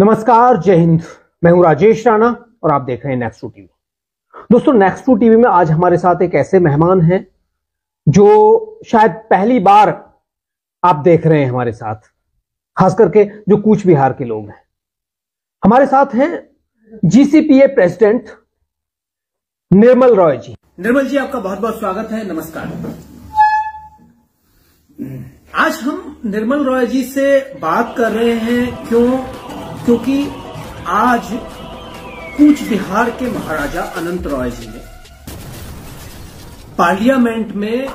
नमस्कार, जय हिंद। मैं हूं राजेश राणा और आप देख रहे हैं नेक्स्ट टू टीवी। दोस्तों, नेक्स्ट टू टीवी में आज हमारे साथ एक ऐसे मेहमान हैं जो शायद पहली बार आप देख रहे हैं हमारे साथ, खास करके जो कूच बिहार के लोग हैं। हमारे साथ हैं जीसीपीए प्रेसिडेंट निर्मल रॉय जी। निर्मल जी, आपका बहुत बहुत स्वागत है। नमस्कार। आज हम निर्मल रॉय जी से बात कर रहे हैं क्योंकि आज कूच बिहार के महाराजा अनंत रॉय जी ने पार्लियामेंट में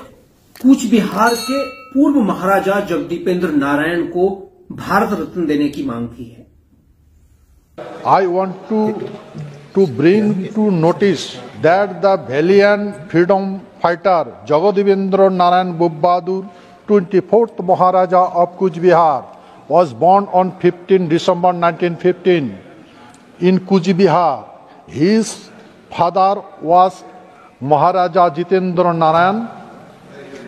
कूच बिहार के पूर्व महाराजा जगदीपेंद्र नारायण को भारत रत्न देने की मांग की है। I want to bring to notice that the valiant freedom fighter Jagadevendra Narayan Bahadur, 24th Maharaja of Cooch Behar, was born on 15 December 1915 in Cooch Behar. His father was Maharaja Jitendra Narayan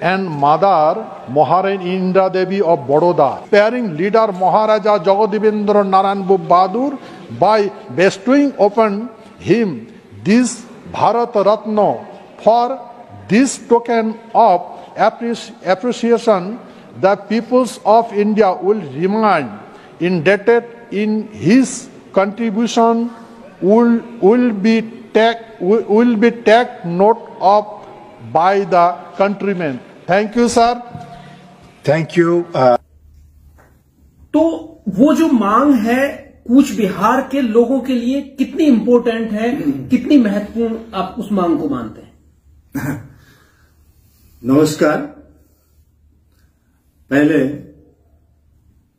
and mother Maharani Indra Devi of Baroda. Pairing leader Maharaja Jagadevendra Narayan Bahadur by bestowing upon him this Bharat Ratna. For this token of appreciation, the peoples of India will remain indebted in his contribution will be taken note of by the countrymen. Thank you, sir. Thank you. तो वो जो मांग है कूच बिहार के लोगों के लिए कितनी इंपॉर्टेंट है, कितनी महत्वपूर्ण आप उस मांग को मानते हैं? नमस्कार। पहले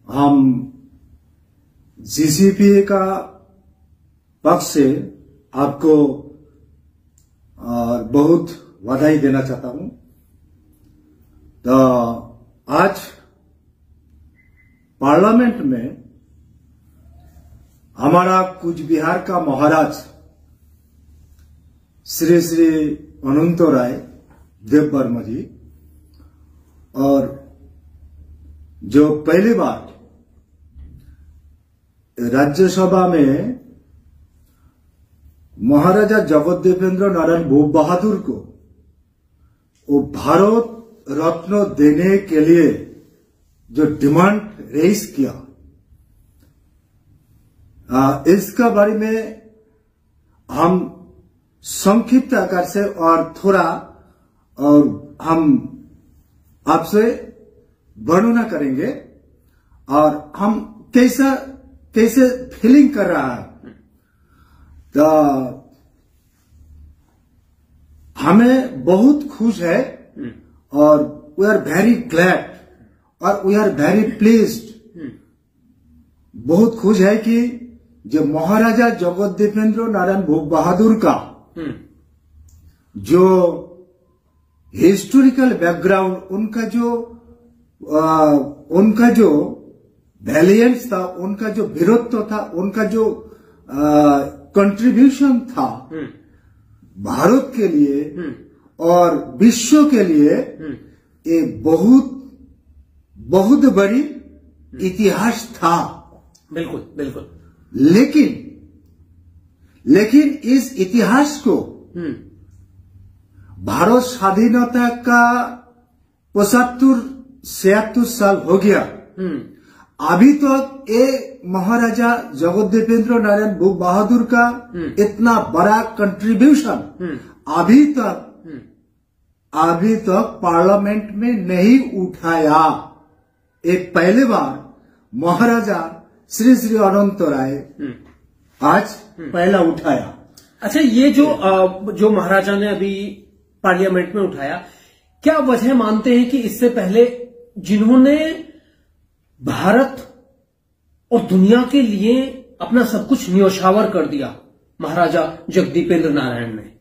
हम जीसीपीए का पक्ष से आपको बहुत बधाई देना चाहता हूं। तो आज पार्लियामेंट में हमारा कूच बिहार का महाराज श्री श्री अनंत राय देव वर्मा जी और जो पहली बार राज्यसभा में महाराजा जगदेवेंद्र नारायण बहादुर को वो भारत रत्न देने के लिए जो डिमांड रेज किया, इसका बारे में हम संक्षिप्त आकार से और थोड़ा और हम आपसे वर्णना करेंगे और हम कैसे फीलिंग कर रहा है। तो हमें बहुत खुश है और वी आर वेरी ग्लैड और वी आर वेरी प्लीज्ड। बहुत खुश है कि जो महाराजा जगदेवेंद्र नारायण बहादुर का जो हिस्टोरिकल बैकग्राउंड, उनका जो वैलियंस था, उनका जो वीरत्व था, उनका जो कंट्रीब्यूशन था भारत के लिए और विश्व के लिए, ये बहुत बड़ी इतिहास था। बिल्कुल बिल्कुल। लेकिन इस इतिहास को भारत स्वाधीनता का 75-76 साल हो गया, अभी तक ये महाराजा जगदेवेंद्र नारायण बहादुर का इतना बड़ा कंट्रीब्यूशन अभी तक पार्लियामेंट में नहीं उठाया। एक पहले बार महाराजा श्री श्री अनंत राय आज पहला उठाया। अच्छा, ये जो महाराजा ने अभी पार्लियामेंट में उठाया, क्या वजह मानते हैं कि इससे पहले जिन्होंने भारत और दुनिया के लिए अपना सब कुछ न्योछावर कर दिया, महाराजा जगदीपेंद्र नारायण ने,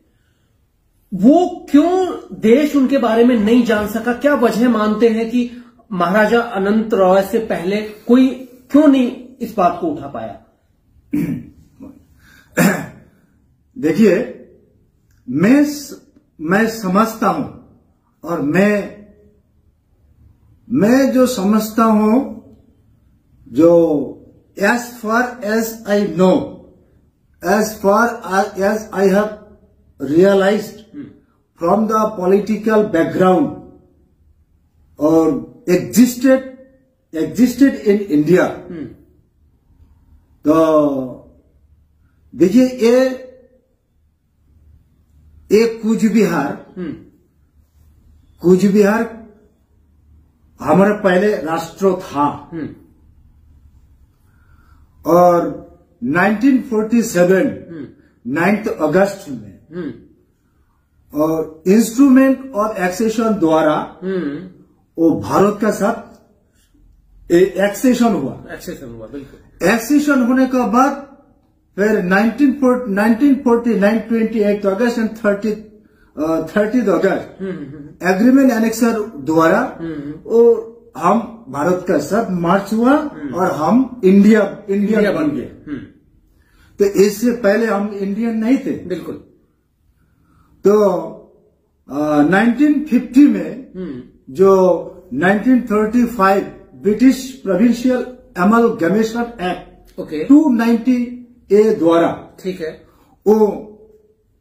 वो क्यों देश उनके बारे में नहीं जान सका? क्या वजह मानते हैं कि महाराजा अनंत रॉय से पहले कोई क्यों नहीं इस बात को उठा पाया? देखिए, मैं समझता हूं और मैं जो समझता हूं, जो as far as I know, as far as I have realized from the political background or existed in India, तो देखिए ये कूच बिहार हमारा पहले राष्ट्र था और 1947 9 अगस्त में और इंस्ट्रूमेंट ऑफ एक्सेशन द्वारा वो भारत का साथ एक्सेशन हुआ बिल्कुल। एक्सेशन होने के बाद फिर 1949 28 अगस्त एंड 30 अगस्त एग्रीमेंट एनेक्सर द्वारा वो हम भारत का साथ मार्च हुआ और हम इंडिया बन गए। तो इससे पहले हम इंडियन नहीं थे बिल्कुल। तो 1950 में जो 1935 British provincial amalgamation act 290A द्वारा, ठीक है, वो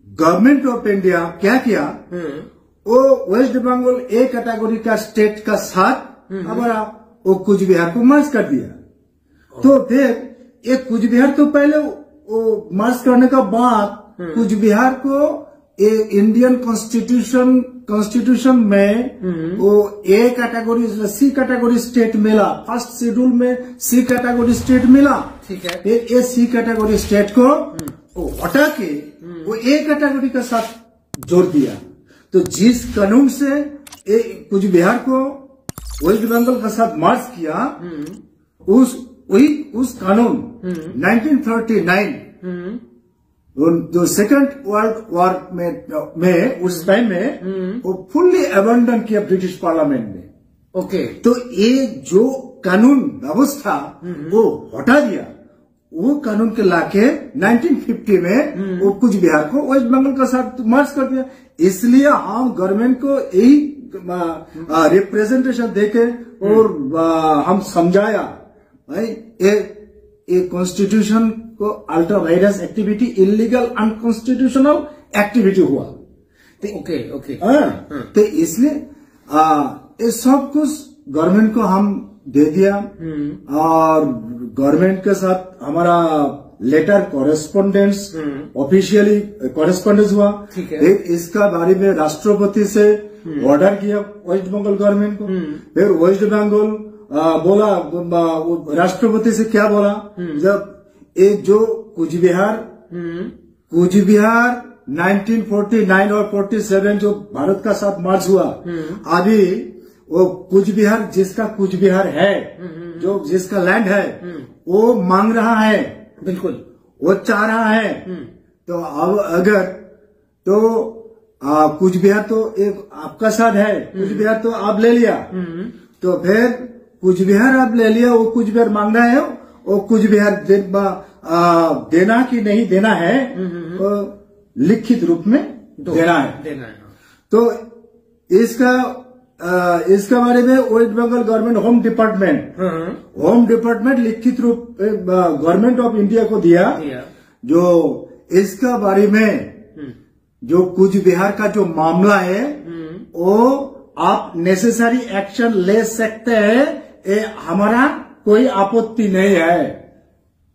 गवर्नमेंट ऑफ इंडिया क्या किया, वो वेस्ट बंगाल ए कैटेगरी का स्टेट का साथ हमारा वो कूच बिहार को मर्ज कर दिया। तो फिर ये कूच बिहार तो पहले वो मर्ज करने का बाद कूच बिहार को ये इंडियन कॉन्स्टिट्यूशन में वो A category C category state मिला। फर्स्ट शेड्यूल में सी कैटेगरी स्टेट मिला, ठीक है। फिर ये सी कैटेगरी स्टेट को हटा के वो ए कैटेगरी के साथ जोड़ दिया। तो जिस कानून से कूच बिहार को वेस्ट बंगाल के साथ मर्ज किया, उस कानून 1939 जो सेकंड वर्ल्ड वॉर में उस टाइम में वो फुल्ली अबेंडन किया ब्रिटिश पार्लियामेंट में। ओके, तो ये जो कानून व्यवस्था वो हटा दिया, वो कानून के लाके 1950 में वो कूच बिहार को वेस्ट बंगाल के साथ मर्ज कर दिया। इसलिए हम गवर्नमेंट को यही रिप्रेजेंटेशन देके और हम समझाया भाई ये कॉन्स्टिट्यूशन को ultra vires activity illegal unconstitutional activity हुआ। ओके। तो इसलिए ये सब कुछ गवर्नमेंट को हम दे दिया और गवर्नमेंट के साथ हमारा लेटर कॉरेस्पॉन्डेंस ऑफिशियली कॉरेस्पॉन्डेंस हुआ। ठीक है। इसका बारे में राष्ट्रपति से ऑर्डर किया वेस्ट बंगाल गवर्नमेंट को। फिर वेस्ट बंगाल बोला, राष्ट्रपति से क्या बोला, जब एक जो कूच बिहार 1949 और 47 जो भारत का साथ मार्च हुआ, अभी वो कूच बिहार जिसका कूच बिहार है, जो जिसका लैंड है, वो मांग रहा है, बिल्कुल वो चाह रहा है। तो अब अगर तो कूच बिहार तो एक आपका साथ है, कूच बिहार तो आप ले लिया, तो फिर कूच बिहार आप ले लिया, वो कूच बिहार मांग रहा है, वो कूच बिहार देना कि नहीं देना है, लिखित रूप में देना है। तो इसका बारे में West Bengal government home department लिखित रूप गवर्नमेंट ऑफ इंडिया को दिया, जो इसका बारे में जो कूच बिहार का जो मामला है वो आप नेसेसरी एक्शन ले सकते हैं, हमारा कोई आपत्ति नहीं है।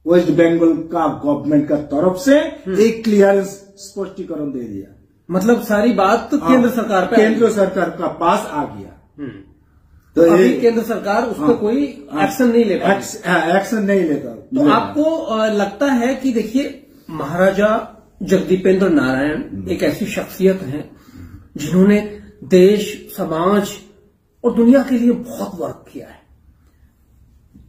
वेस्ट बंगाल का गवर्नमेंट का तरफ से एक क्लियरेंस स्पष्टीकरण दे दिया, मतलब सारी बात तो केंद्र सरकार का पास आ गया। तो अभी केंद्र सरकार उस पर कोई एक्शन नहीं लेता, एक्शन नहीं लेता। तो आपको लगता है कि देखिए महाराजा जगदीपेंद्र नारायण एक ऐसी शख्सियत है जिन्होंने देश, समाज और दुनिया के लिए बहुत वर्क किया है,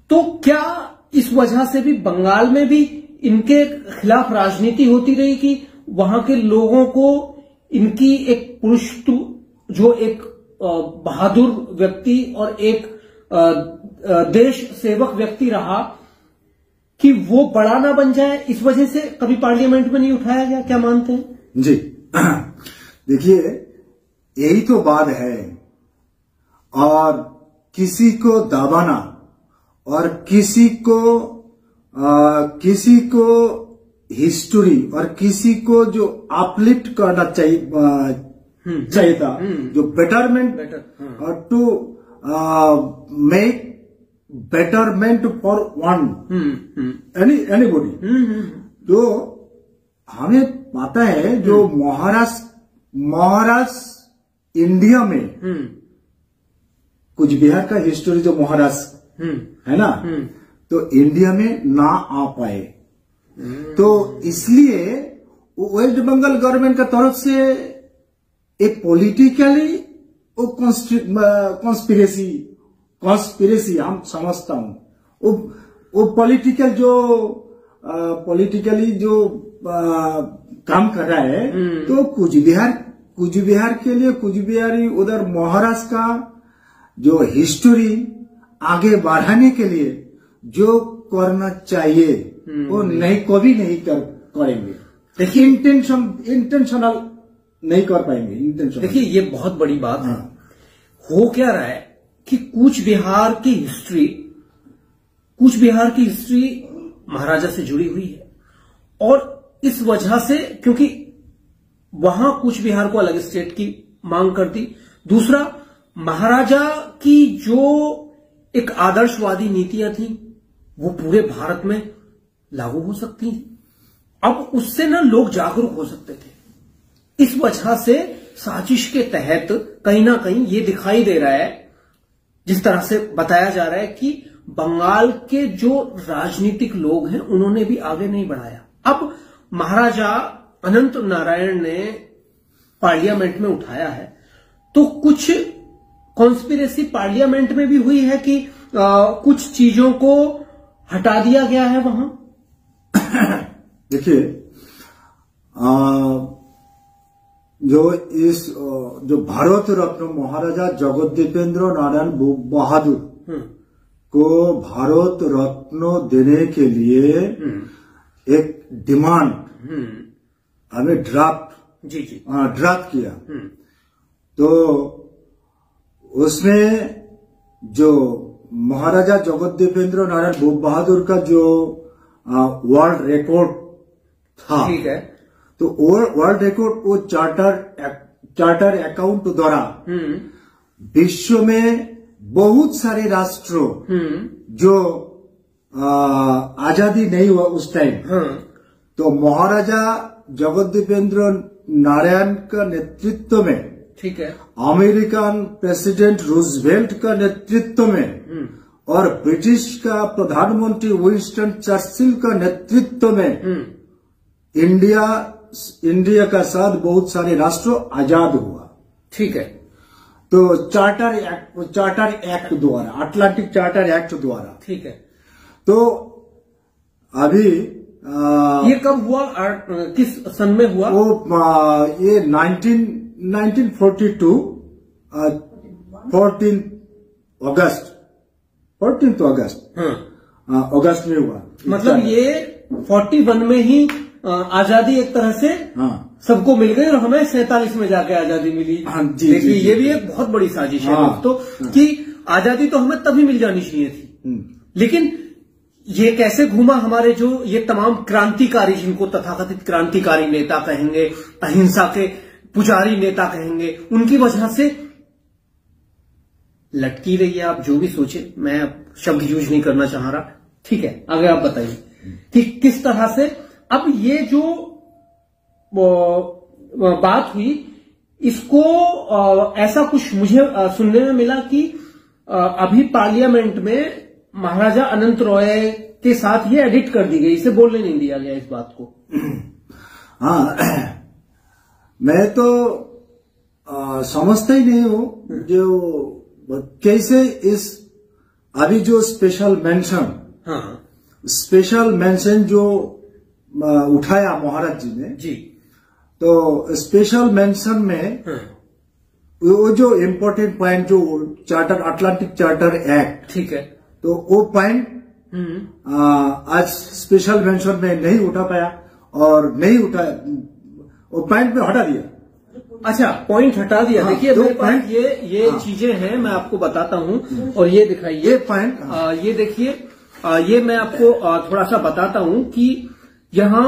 तो क्या इस वजह से भी बंगाल में भी इनके खिलाफ राजनीति होती रही कि वहां के लोगों को इनकी एक पुरुष जो एक बहादुर व्यक्ति और एक देश सेवक व्यक्ति रहा कि वो बड़ा ना बन जाए, इस वजह से कभी पार्लियामेंट में नहीं उठाया गया? क्या मानते हैं जी? देखिए यही तो बात है, और किसी को दबाना और किसी को किसी को हिस्ट्री और किसी को जो अपलिफ्ट करना चाहिए था, जो बेटरमेंट और to make betterment for one anybody. तो हमें पता है जो महाराष्ट्र इंडिया में कुछ बिहार का हिस्ट्री जो महाराष्ट्र है ना, तो इंडिया में ना आ पाए। तो इसलिए वेस्ट बंगाल गवर्नमेंट का तरफ से एक पॉलिटिकली कॉन्स्पिरेसी हम समझता हूं। वो पॉलिटिकली जो काम कर रहा है, तो कुछ बिहार के लिए कुछ बिहारी उधर महाराष्ट्र का जो हिस्ट्री आगे बढ़ाने के लिए जो करना चाहिए वो कभी नहीं करेंगे। देखिए इंटेंशनल नहीं कर पाएंगे। इंटेंशनल देखिए ये बहुत बड़ी बात है। हो क्या रहा है कि कूच बिहार की हिस्ट्री महाराजा से जुड़ी हुई है, और इस वजह से, क्योंकि वहां कूच बिहार को अलग स्टेट की मांग कर दी। दूसरा, महाराजा की जो एक आदर्शवादी नीतियां थी वो पूरे भारत में लागू हो सकती थी। अब उससे ना लोग जागरूक हो सकते थे। इस वजह से साजिश के तहत कहीं ना कहीं ये दिखाई दे रहा है, जिस तरह से बताया जा रहा है कि बंगाल के जो राजनीतिक लोग हैं उन्होंने भी आगे नहीं बढ़ाया। अब महाराजा अनंत नारायण ने पार्लियामेंट में उठाया है, तो कुछ कॉन्स्पिरेसी पार्लियामेंट में भी हुई है कि कुछ चीजों को हटा दिया गया है वहां। देखिए, जो भारत रत्न महाराजा जगद्दीपेंद्र नारायण बहादुर को भारत रत्न देने के लिए एक डिमांड हमें ड्राफ्ट किया। तो उसमें जो महाराजा जगद्दीपेंद्र नारायण बहादुर का जो वर्ल्ड रिकॉर्ड था, ठीक है, तो वर्ल्ड रिकॉर्ड वो चार्टर अकाउंट द्वारा विश्व में बहुत सारे राष्ट्रों जो आजादी नहीं हुआ उस टाइम, तो महाराजा जगद्दीपेंद्र नारायण का नेतृत्व में, ठीक है, अमेरिकन प्रेसिडेंट रूजवेल्ट का नेतृत्व में और ब्रिटिश का प्रधानमंत्री विंस्टन चर्चिल का नेतृत्व में इंडिया का साथ बहुत सारे राष्ट्र आजाद हुआ। ठीक है। तो चार्टर एक्ट द्वारा, अटलांटिक चार्टर एक्ट द्वारा, ठीक है। तो अभी ये कब हुआ, किस सन में हुआ? वो ये 1942 14 अगस्त में हुआ। मतलब ये 41 में ही आजादी एक तरह से सबको मिल गई, और हमें 47 में जाके आजादी मिली। देखिए ये भी एक बहुत बड़ी साजिश है दोस्तों, कि आजादी तो हमें तभी मिल जानी चाहिए थी, लेकिन ये कैसे घूमा हमारे जो ये तमाम क्रांतिकारी, जिनको तथाकथित क्रांतिकारी नेता कहेंगे, अहिंसा के पुजारी नेता कहेंगे, उनकी वजह से लटकी रही है। आप जो भी सोचे, मैं शब्द यूज नहीं करना चाह रहा। ठीक है, आगे आप बताइए कि किस तरह से अब ये जो बात हुई, इसको ऐसा कुछ मुझे सुनने में मिला कि अभी पार्लियामेंट में महाराजा अनंत रॉय के साथ ये एडिट कर दी गई, इसे बोलने नहीं दिया गया इस बात को। हाँ, मैं तो समझता ही नहीं हूं जो कैसे इस अभी जो स्पेशल मेंशन जो उठाया महाराज जी ने जी, तो स्पेशल मेंशन में वो जो इम्पोर्टेंट पॉइंट जो चार्टर, अटलांटिक चार्टर एक्ट, ठीक है, तो वो पॉइंट आज स्पेशल मेंशन में नहीं उठा पाया और नहीं उठाया, वो पॉइंट पे हटा दिया। अच्छा, पॉइंट हटा दिया। देखिए मेरे पास ये चीजें हैं, मैं आपको बताता हूं, और ये दिखाइए ये पॉइंट, ये देखिए ये मैं आपको थोड़ा सा बताता हूं कि यहां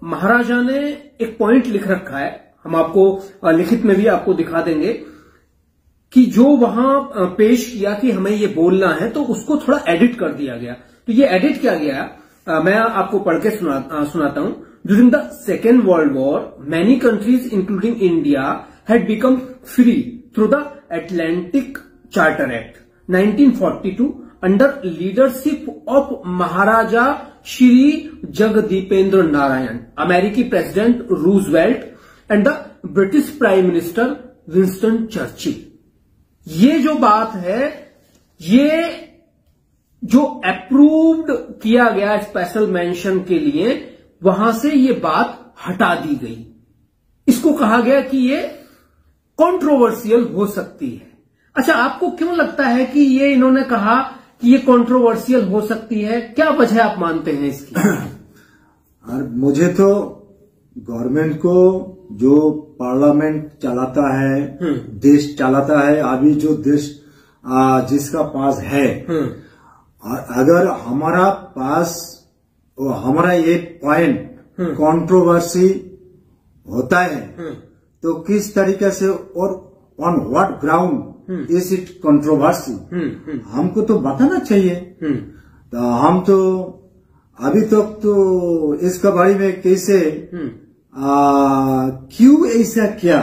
महाराजा ने एक पॉइंट लिख रखा है, हम आपको लिखित में भी आपको दिखा देंगे कि जो वहां पेश किया कि हमें ये बोलना है, तो उसको थोड़ा एडिट कर दिया गया। तो ये एडिट किया गया, मैं आपको पढ़ के सुनाता हूं। During the second world war many countries including India had become free through the Atlantic charter act 1942 under leadership of Maharaja Shri Jagdipendra Narayan, अमेरिकी president Roosevelt and the British prime minister Winston Churchill. ये जो बात है, ये जो अप्रूव्ड किया गया स्पेशल मेंशन के लिए, वहां से ये बात हटा दी गई। इसको कहा गया कि ये कंट्रोवर्शियल हो सकती है। अच्छा, आपको क्यों लगता है कि ये इन्होंने कहा कि ये कंट्रोवर्शियल हो सकती है? क्या वजह आप मानते हैं इसकी? और मुझे तो गवर्नमेंट को जो पार्लियामेंट चलाता है, देश चलाता है, अभी जो देश जिसका पास है, और अगर हमारा पास हमारा ये पॉइंट कंट्रोवर्सी होता है, तो किस तरीके से और on what ground is it controversy, हमको तो बताना चाहिए। तो हम तो अभी तक तो इसके बारे में कैसे क्यों ऐसा किया,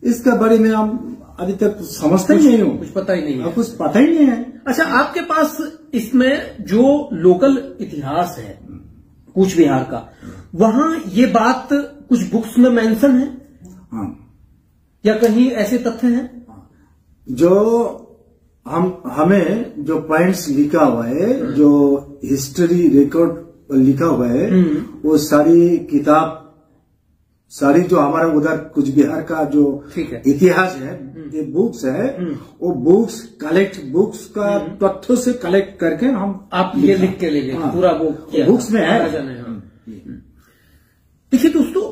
इसके बारे में हम अभी तक समझते ही नहीं हूँ, कुछ पता ही नहीं है, कुछ पता ही नहीं है। अच्छा, आपके पास इसमें जो लोकल इतिहास है कूच बिहार का, वहां ये बात कुछ बुक्स में मेंशन है? हाँ, या कहीं ऐसे तथ्य हैं जो हमें जो पॉइंट्स लिखा हुआ है, जो हिस्ट्री रिकॉर्ड लिखा हुआ है, वो सारी किताब, सारी जो हमारा उधर कुछ बिहार का जो इतिहास है, ये बुक्स है, वो बुक्स का तथ्यों से कलेक्ट करके हम आप ये लिख के ले गए। हाँ, पूरा बुक्स में है। देखिए दोस्तों,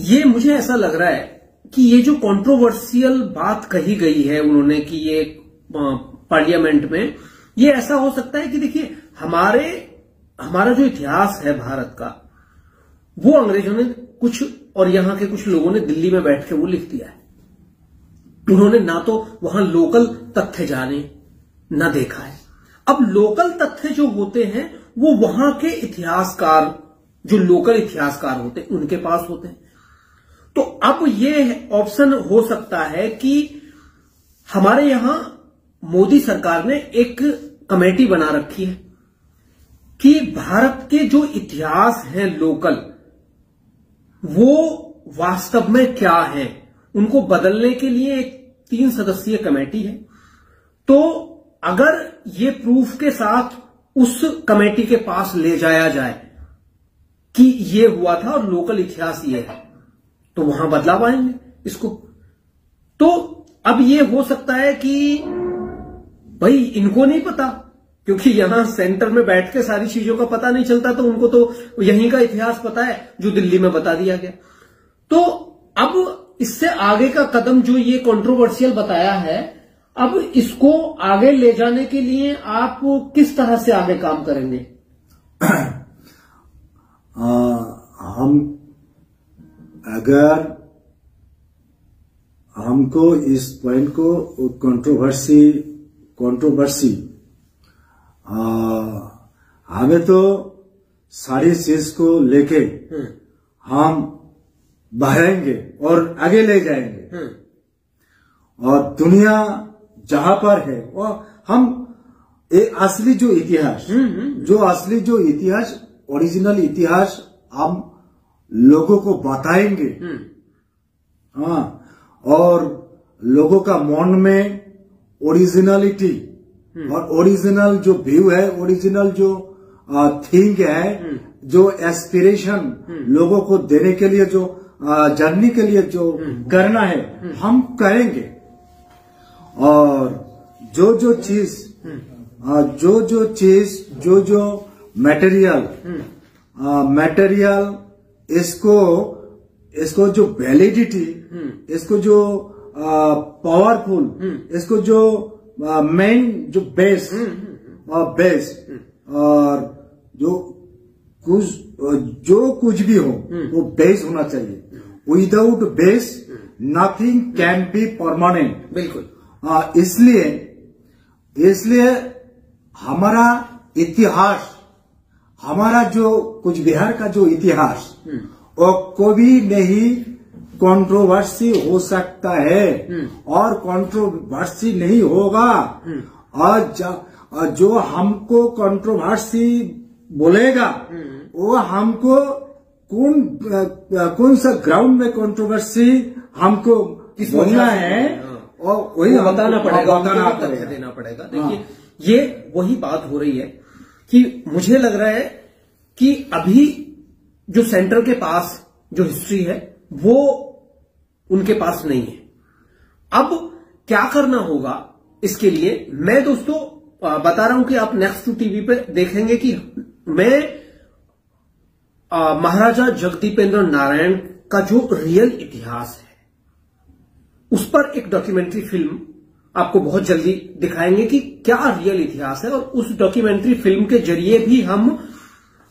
ये मुझे ऐसा लग रहा है कि ये जो कंट्रोवर्शियल बात कही गई है उन्होंने कि ये पार्लियामेंट में, ये ऐसा हो सकता है कि देखिए हमारा जो इतिहास है भारत का, वो अंग्रेजों ने कुछ और यहां के कुछ लोगों ने दिल्ली में बैठ के वो लिख दिया है। उन्होंने ना तो वहां लोकल तथ्य जाने ना देखा है। अब लोकल तथ्य जो होते हैं वो वहां के इतिहासकार, जो लोकल इतिहासकार होते हैं, उनके पास होते हैं। तो अब ये ऑप्शन हो सकता है कि हमारे यहां मोदी सरकार ने एक कमेटी बना रखी है कि भारत के जो इतिहास हैं लोकल, वो वास्तव में क्या है, उनको बदलने के लिए एक 3 सदस्यीय कमेटी है। तो अगर ये प्रूफ के साथ उस कमेटी के पास ले जाया जाए कि ये हुआ था और लोकल इतिहास ये है, तो वहां बदलाव आएंगे इसको। तो अब ये हो सकता है कि भाई इनको नहीं पता, क्योंकि यहां सेंटर में बैठ के सारी चीजों का पता नहीं चलता, तो उनको तो यहीं का इतिहास पता है जो दिल्ली में बता दिया गया। तो अब इससे आगे का कदम जो ये कंट्रोवर्शियल बताया है, अब इसको आगे ले जाने के लिए आप किस तरह से आगे काम करेंगे? हम अगर हमको इस पॉइंट को कंट्रोवर्सी हमें तो सारी चीज को लेके हम बढ़ाएंगे और आगे ले जाएंगे, और दुनिया जहां पर है वो हम असली जो इतिहास ओरिजिनल इतिहास हम लोगों को बताएंगे। हाँ, और लोगों का मन में ओरिजिनलिटी और ओरिजिनल जो व्यू है, ओरिजिनल जो थिंक है, जो एस्पिरेशन लोगों को देने के लिए, जो जानने के लिए जो करना है, हम करेंगे। और जो चीज जो मटेरियल इसको जो वैलिडिटी, इसको जो पावरफुल, इसको जो मेन जो बेस और जो कुछ भी हो वो बेस होना चाहिए। Without base nothing can be permanent. बिल्कुल। इसलिए हमारा इतिहास, हमारा जो कुछ बिहार का जो इतिहास वो कभी नहीं कंट्रोवर्सी हो सकता है और कंट्रोवर्सी नहीं होगा। और जो हमको कंट्रोवर्सी बोलेगा वो हमको कौन सा ग्राउंड में कंट्रोवर्सी हमको बोलना है और वही बताना देना पड़ेगा। देखिए ये वही बात हो रही है कि मुझे लग रहा है कि अभी जो सेंटर के पास जो हिस्ट्री है वो उनके पास नहीं है। अब क्या करना होगा इसके लिए मैं दोस्तों बता रहा हूं कि आप नेक्स्ट टू टीवी पे देखेंगे कि मैं महाराजा जगदीपेंद्र नारायण का जो रियल इतिहास है उस पर एक डॉक्यूमेंट्री फिल्म आपको बहुत जल्दी दिखाएंगे कि क्या रियल इतिहास है। और उस डॉक्यूमेंट्री फिल्म के जरिए भी हम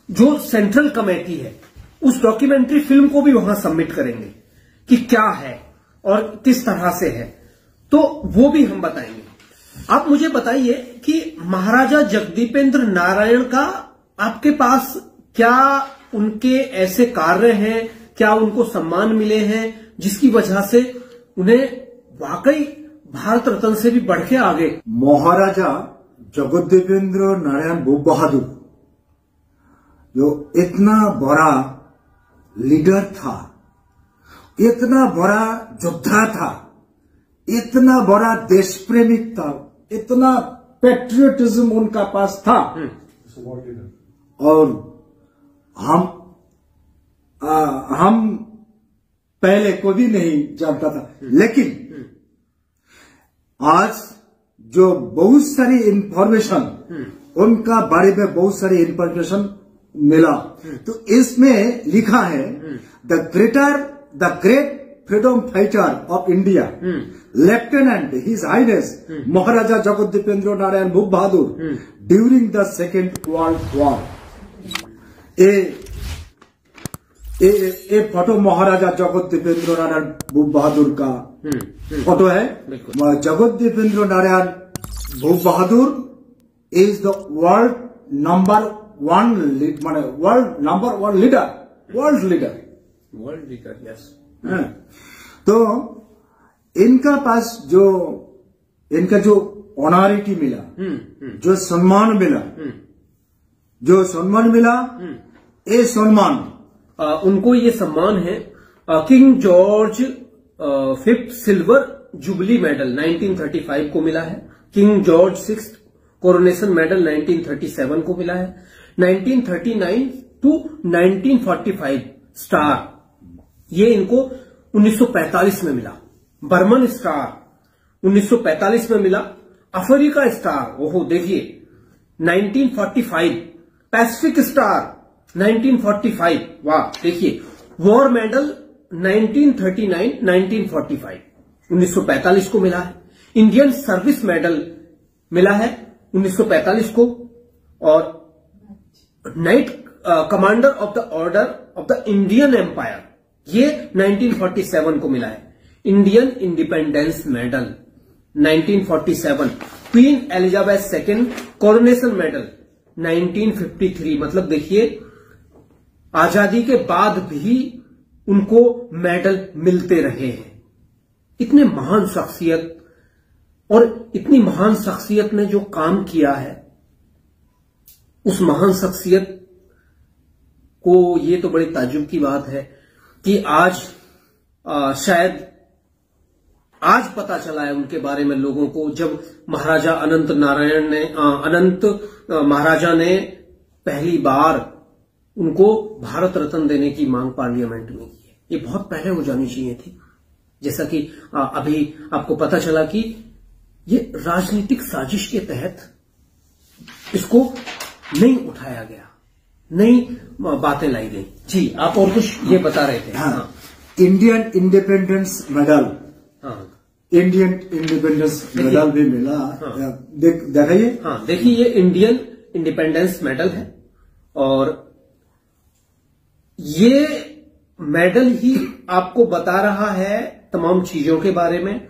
जो सेंट्रल कमेटी है उस डॉक्यूमेंट्री फिल्म को भी वहां सबमिट करेंगे कि क्या है और किस तरह से है, तो वो भी हम बताएंगे। आप मुझे बताइए कि महाराजा जगदीपेंद्र नारायण का आपके पास क्या उनके ऐसे कार्य हैं, क्या उनको सम्मान मिले हैं जिसकी वजह से उन्हें वाकई भारत रत्न से भी बढ़ के आगे। महाराजा जगदीपेंद्र नारायण भूप बहादुर जो इतना बड़ा लीडर था, इतना बड़ा योद्धा था, इतना बड़ा देश प्रेमिक था, इतना पेट्रियटिज्म उनका पास था। और हम पहले को भी नहीं जानता था, लेकिन आज जो बहुत सारी इंफॉर्मेशन उनका बारे में बहुत सारी इंफॉर्मेशन मिला, तो इसमें लिखा है the great freedom fighter of India lieutenant his highness Maharaja Jagdipendra Narayan Bhup Bahadur during the second world war. ये फोटो महाराजा जगदीपेंद्र नारायण भूप बहादुर का फोटो है। Jagdipendra Narayan Bhup Bahadur is the world number one leader. Yes. तो इनका पास इनका जो ऑनरिटी मिला, जो सम्मान मिला, ये सम्मान उनको ये सम्मान है king George fifth silver jubilee medal 1935 को मिला है। King George sixth coronation medal 1937 को मिला है। 1939 टू 1945 स्टार ये इनको 1945 में मिला। बर्मन स्टार 1945 में मिला। अफ्रीका स्टार ओहो देखिए 1945। पैसिफिक स्टार 1945 वाह देखिए। वॉर मेडल 1939 1945 1945 को मिला है। इंडियन सर्विस मेडल मिला है 1945 को। और knight commander of the order of the Indian empire ये 1947 को मिला है। Indian independence medal 1947। Queen Elizabeth second coronation medal 1953। मतलब देखिए आजादी के बाद भी उनको मेडल मिलते रहे हैं। इतने महान शख्सियत और इतनी महान शख्सियत ने जो काम किया है उस महान शख्सियत को ये तो बड़ी ताज्जुब की बात है कि आज शायद आज पता चला है उनके बारे में लोगों को, जब महाराजा अनंत महाराजा ने पहली बार उनको भारत रत्न देने की मांग पार्लियामेंट में की है। ये बहुत पहले हो जानी चाहिए थी। जैसा कि अभी आपको पता चला कि ये राजनीतिक साजिश के तहत इसको नहीं उठाया गया, नई बातें लाई गई। जी आप और कुछ ये बता रहे थे। हाँ। Indian independence medal, Indian independence medal भी मिला। हाँ। देखिए। हाँ देखिए ये इंडियन इंडिपेंडेंस मेडल है और ये मेडल ही आपको बता रहा है तमाम चीजों के बारे में,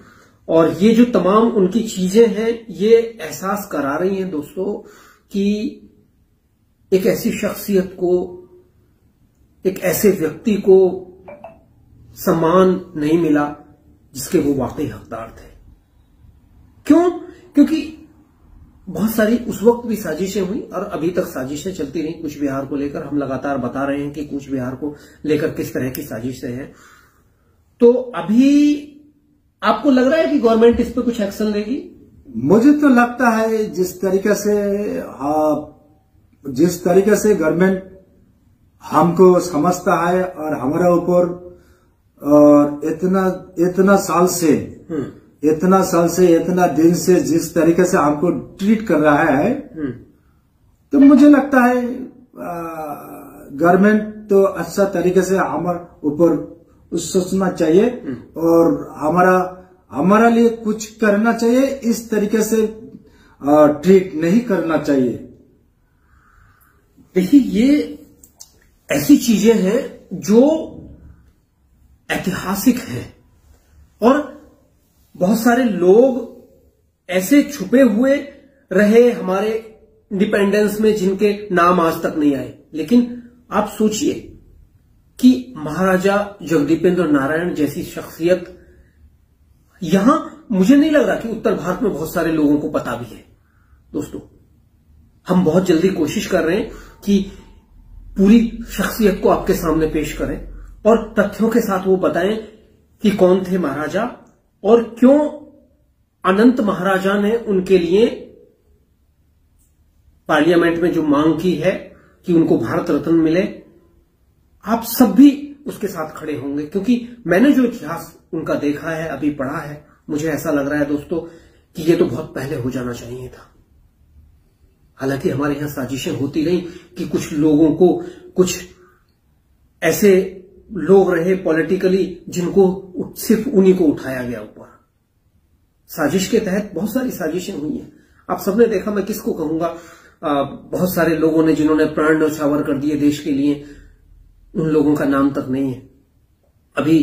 और ये जो तमाम उनकी चीजें हैं ये एहसास करा रही हैं दोस्तों कि एक ऐसी शख्सियत को, एक ऐसे व्यक्ति को सम्मान नहीं मिला जिसके वो वाकई हकदार थे। क्यों? क्योंकि बहुत सारी उस वक्त भी साजिशें हुई और अभी तक साजिशें चलती रही कूच बिहार को लेकर। हम लगातार बता रहे हैं कि कूच बिहार को लेकर किस तरह की साजिशें हैं। तो अभी आपको लग रहा है कि गवर्नमेंट इस पर कुछ एक्शन लेगी? मुझे तो लगता है जिस तरीके से गवर्नमेंट हमको समझता है और हमारा ऊपर इतना साल से इतना दिन से जिस तरीके से हमको ट्रीट कर रहा है, तो मुझे लगता है गवर्नमेंट तो अच्छा तरीके से हमारे ऊपर सोचना चाहिए और हमारा लिए कुछ करना चाहिए। इस तरीके से ट्रीट नहीं करना चाहिए। देखिए, ये ऐसी चीजें हैं जो ऐतिहासिक हैं और बहुत सारे लोग ऐसे छुपे हुए रहे हमारे इंडिपेंडेंस में जिनके नाम आज तक नहीं आए। लेकिन आप सोचिए कि महाराजा जगदीपेंद्र नारायण जैसी शख्सियत, यहां मुझे नहीं लग रहा कि उत्तर भारत में बहुत सारे लोगों को पता भी है। दोस्तों, हम बहुत जल्दी कोशिश कर रहे हैं कि पूरी शख्सियत को आपके सामने पेश करें और तथ्यों के साथ वो बताएं कि कौन थे महाराजा और क्यों अनंत महाराजा ने उनके लिए पार्लियामेंट में जो मांग की है कि उनको भारत रत्न मिले। आप सब भी उसके साथ खड़े होंगे, क्योंकि मैंने जो इतिहास उनका देखा है, अभी पढ़ा है, मुझे ऐसा लग रहा है दोस्तों कि ये तो बहुत पहले हो जाना चाहिए था। हालांकि हमारे यहां साजिशें होती रही कि कुछ लोगों को, कुछ ऐसे लोग रहे पॉलिटिकली जिनको सिर्फ उन्हीं को उठाया गया ऊपर। साजिश के तहत बहुत सारी साजिशें हुई हैं। आप सबने देखा, मैं किसको कहूंगा, बहुत सारे लोगों ने जिन्होंने प्राण न्यौछावर कर दिए देश के लिए, उन लोगों का नाम तक नहीं है। अभी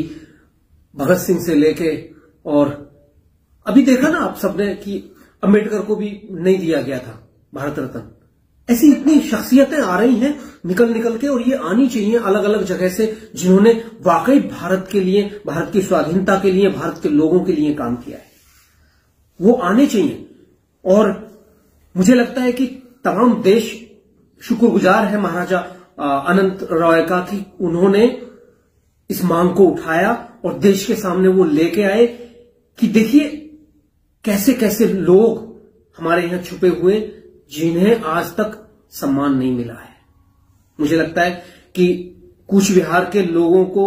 भगत सिंह से लेके, और अभी देखा ना आप सबने कि अंबेडकर को भी नहीं दिया गया था भारत रत्न। ऐसी इतनी शख्सियतें आ रही हैं निकल के, और ये आनी चाहिए अलग अलग जगह से, जिन्होंने वाकई भारत के लिए, भारत की स्वाधीनता के लिए, भारत के लोगों के लिए काम किया है। वो आने चाहिए। और मुझे लगता है कि तमाम देश शुक्रगुजार है महाराजा अनंत रॉय का कि उन्होंने इस मांग को उठाया और देश के सामने वो लेके आए कि देखिए कैसे कैसे लोग हमारे यहां छुपे हुए जिन्हें आज तक सम्मान नहीं मिला है। मुझे लगता है कि कूच बिहार के लोगों को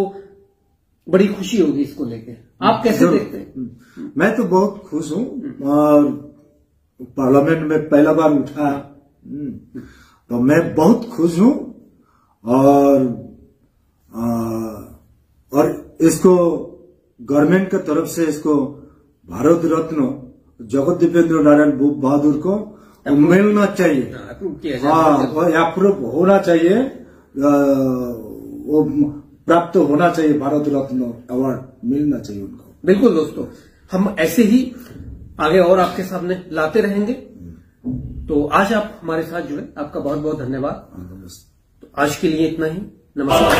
बड़ी खुशी होगी इसको लेके। आप कैसे देखते हैं? मैं तो बहुत खुश हूं और पार्लियामेंट में पहला बार उठा, तो मैं बहुत खुश हूं और इसको गवर्नमेंट की तरफ से इसको भारत रत्न जगदीपेंद्र नारायण बहादुर को मिलना चाहिए। और अप्रूव होना चाहिए, वो प्राप्त होना चाहिए, भारत रत्न अवार्ड मिलना चाहिए उनको। बिल्कुल दोस्तों, हम ऐसे ही आगे और आपके सामने लाते रहेंगे। तो आज आप हमारे साथ जुड़े, आपका बहुत बहुत धन्यवाद। तो आज के लिए इतना ही। नमस्कार।